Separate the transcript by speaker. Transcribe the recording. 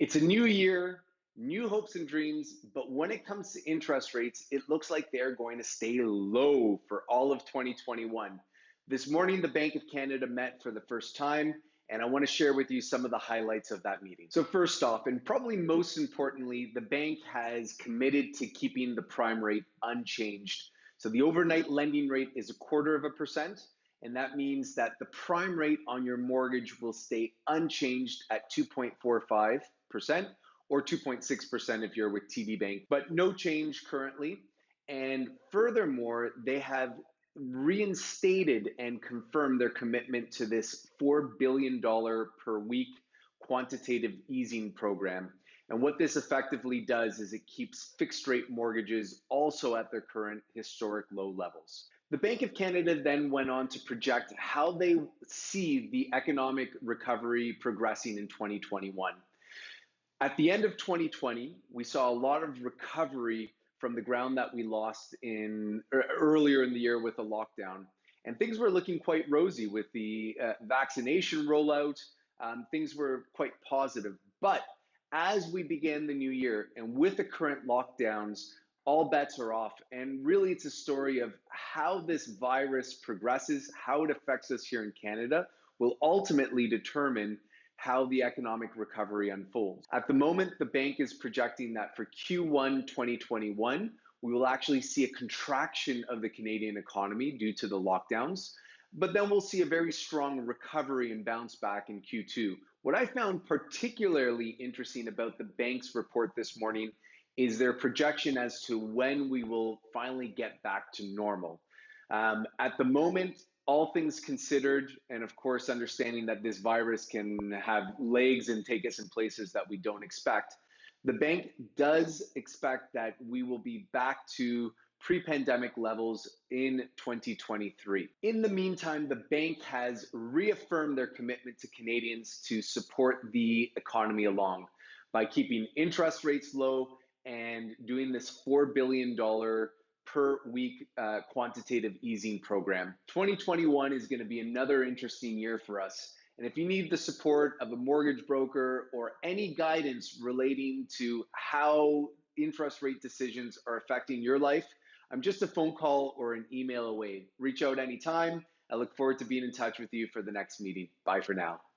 Speaker 1: It's a new year, new hopes and dreams, but when it comes to interest rates, it looks like they're going to stay low for all of 2021. This morning, the Bank of Canada met for the first time, and I want to share with you some of the highlights of that meeting. So, first off, and probably most importantly, the bank has committed to keeping the prime rate unchanged. So, the overnight lending rate is 1/4%. And that means that the prime rate on your mortgage will stay unchanged at 2.45% or 2.6% if you're with TD Bank, but no change currently. And furthermore, they have reinstated and confirmed their commitment to this $4 billion per week quantitative easing program. And what this effectively does is it keeps fixed rate mortgages also at their current historic low levels. The Bank of Canada then went on to project how they see the economic recovery progressing in 2021. At the end of 2020, we saw a lot of recovery from the ground that we lost in earlier in the year with the lockdown. And things were looking quite rosy with the vaccination rollout. Things were quite positive. But as we began the new year and with the current lockdowns, all bets are off. And really, it's a story of how this virus progresses, how it affects us here in Canada, will ultimately determine how the economic recovery unfolds. At the moment, the bank is projecting that for Q1 2021, we will actually see a contraction of the Canadian economy due to the lockdowns, but then we'll see a very strong recovery and bounce back in Q2. What I found particularly interesting about the bank's report this morning is their projection as to when we will finally get back to normal. At the moment, all things considered, and of course, understanding that this virus can have legs and take us in places that we don't expect, the bank does expect that we will be back to pre-pandemic levels in 2023. In the meantime, the bank has reaffirmed their commitment to Canadians to support the economy along by keeping interest rates low and doing this $4 billion per week quantitative easing program. 2021 is going to be another interesting year for us. And if you need the support of a mortgage broker or any guidance relating to how interest rate decisions are affecting your life, I'm just a phone call or an email away. Reach out anytime. I look forward to being in touch with you for the next meeting. Bye for now.